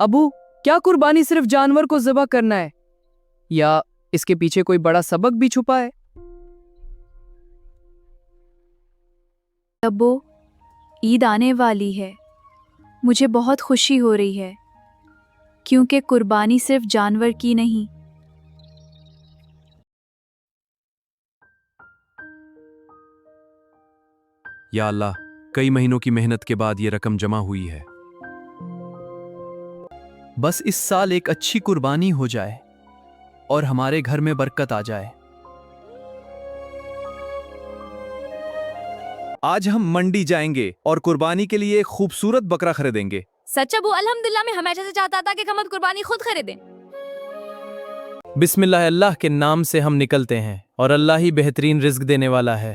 अबू, क्या कुर्बानी सिर्फ जानवर को ज़िबा करना है या इसके पीछे कोई बड़ा सबक भी छुपा है? अब्बू, ईद आने वाली है। मुझे बहुत खुशी हो रही है क्योंकि कुर्बानी सिर्फ जानवर की नहीं, या अल्लाह, कई महीनों की मेहनत के बाद ये रकम जमा हुई है। बस इस साल एक अच्छी कुर्बानी हो जाए और हमारे घर में बरकत आ जाए। आज हम मंडी जाएंगे और कुर्बानी के लिए एक खूबसूरत बकरा खरीदेंगे। सच अबू, अल्हम्दुलिल्लाह मैं हमेशा से चाहता था कि हम कुर्बानी खुद खरीदें। बिस्मिल्लाह, अल्लाह के नाम से हम निकलते हैं और अल्लाह ही बेहतरीन रिज्क देने वाला है।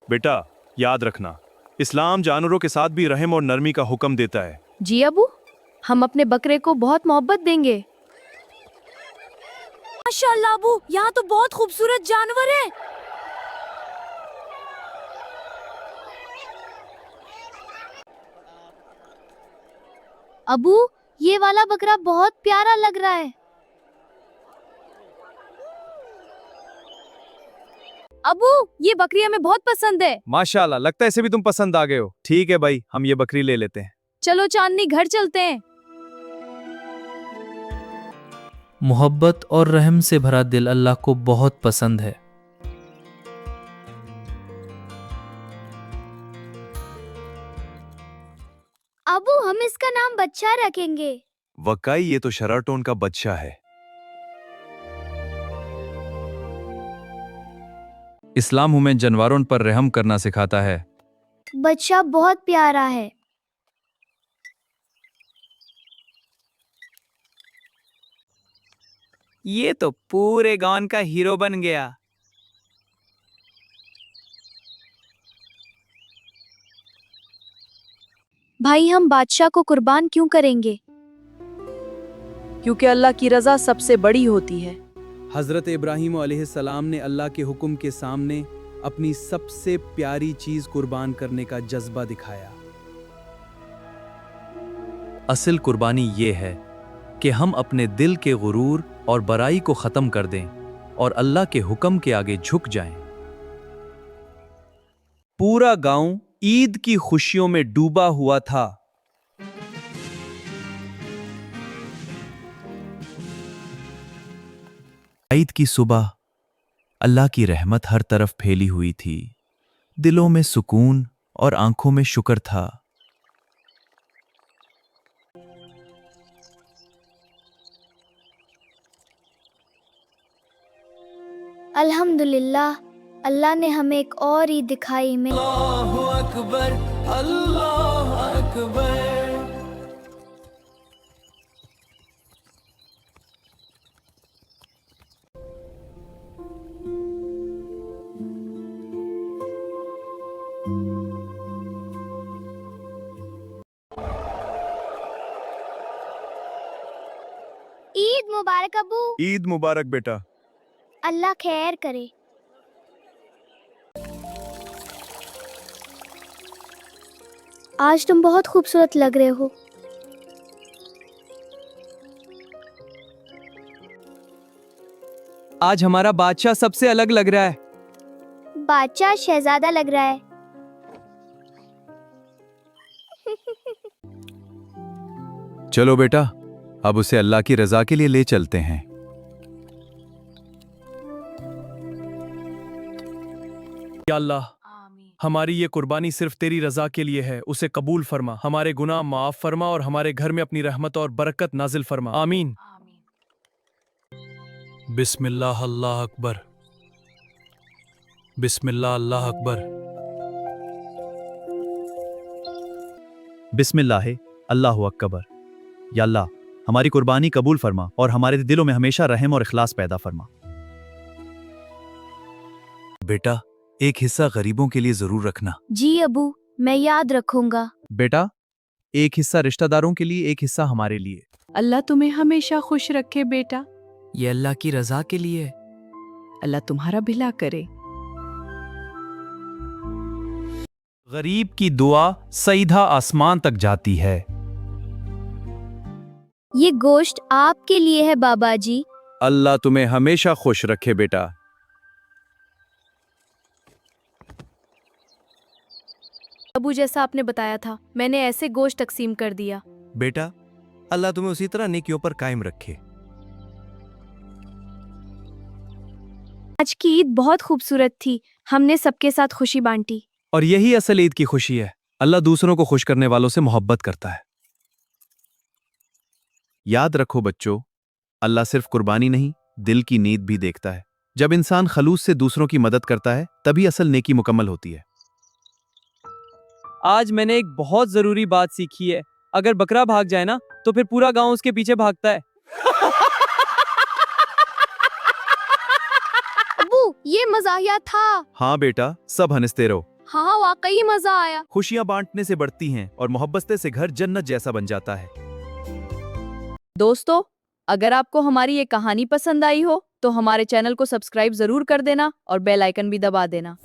बेटा, याद रखना, इस्लाम जानवरों के साथ भी रहम और नरमी का हुक्म देता है। जी अबू, हम अपने बकरे को बहुत मोहब्बत देंगे। माशाअल्लाह अबू, यहाँ तो बहुत खूबसूरत जानवर है। अबू, ये वाला बकरा बहुत प्यारा लग रहा है। अबू, ये बकरी हमें बहुत पसंद है। माशाल्लाह, लगता है इसे भी तुम पसंद आ गए हो। ठीक है भाई, हम ये बकरी ले लेते हैं। चलो चांदनी, घर चलते हैं। मोहब्बत और रहम से भरा दिल अल्लाह को बहुत पसंद है। अबू, हम इसका नाम बच्चा रखेंगे। वकाई, ये तो शराटोन का बच्चा है। इस्लाम हमें जानवरों पर रहम करना सिखाता है। बच्चा बहुत प्यारा है। ये तो पूरे गांव का हीरो बन गया। भाई, हम बादशाह को कुर्बान क्यों करेंगे? क्योंकि अल्लाह की रज़ा सबसे बड़ी होती है। हज़रत इब्राहीम अलैहिस्सलाम ने अल्लाह के हुक्म के सामने अपनी सबसे प्यारी चीज कुर्बान करने का जज्बा दिखाया। असल कुर्बानी ये है कि हम अपने दिल के गुरूर और बराई को खत्म कर दें और अल्लाह के हुक्म के आगे झुक जाएं। पूरा गांव ईद की खुशियों में डूबा हुआ था। ईद की सुबह अल्लाह की रहमत हर तरफ फैली हुई थी। दिलों में सुकून और आंखों में शुक्र था। अल्हम्दुलिल्लाह, अल्लाह ने हमें एक और ईद दिखाई। में अल्लाहु अकबर, अल्लाह अकबर। ईद मुबारक अबू। ईद मुबारक बेटा। अल्लाह खैर करे। आज तुम बहुत खूबसूरत लग रहे हो। आज हमारा बादशाह सबसे अलग लग रहा है। बादशाह शहजादा लग रहा है। चलो बेटा, अब उसे अल्लाह की रजा के लिए ले चलते हैं। या अल्लाह, हमारी ये कुर्बानी सिर्फ तेरी रजा के लिए है। उसे कबूल फरमा, हमारे गुनाह माफ फरमा और हमारे घर में अपनी रहमत और बरकत नाजिल फरमा। आमीन। बिस्मिल्लाह, अल्लाह अकबर। बिस्मिल्लाह, अल्लाह अकबर। बिस्मिल्लाह, अल्लाहु अकबर। या अल्लाह, हमारी कुर्बानी कबूल फरमा और हमारे दिलों में हमेशा रहम और इखलास पैदा फरमा। बेटा, एक हिस्सा गरीबों के लिए जरूर रखना। जी अबू, मैं याद रखूंगा। बेटा, एक हिस्सा रिश्तेदारों के लिए, एक हिस्सा हमारे लिए। अल्लाह तुम्हें हमेशा खुश रखे बेटा। ये अल्लाह की रजा के लिए। अल्लाह तुम्हारा भला करे। गरीब की दुआ सीधा आसमान तक जाती है। ये गोश्त आपके लिए है बाबा जी। अल्लाह तुम्हें हमेशा खुश रखे बेटा। अबू जैसा आपने बताया था, मैंने ऐसे गोश्त तकसीम कर दिया। बेटा, अल्लाह तुम्हें उसी तरह नेकियों पर कायम रखे। आज की ईद बहुत खूबसूरत थी, हमने सबके साथ खुशी बांटी। और यही असल ईद की खुशी है। अल्लाह दूसरों को खुश करने वालों से मोहब्बत करता है। याद रखो बच्चों, अल्लाह सिर्फ कुर्बानी नहीं, दिल की नीयत भी देखता है। जब इंसान खलूस से दूसरों की मदद करता है, तभी असल नेकी मुकम्मल होती है। आज मैंने एक बहुत जरूरी बात सीखी है। अगर बकरा भाग जाए ना, तो फिर पूरा गांव उसके पीछे भागता है। अबू, ये मजाहिया था। हाँ बेटा, सब हंसते रहो। हाँ, वाकई मजा आया। खुशियां बांटने से बढ़ती हैं और मोहब्बत से घर जन्नत जैसा बन जाता है। दोस्तों, अगर आपको हमारी ये कहानी पसंद आई हो तो हमारे चैनल को सब्सक्राइब जरूर कर देना और बेल आइकन भी दबा देना।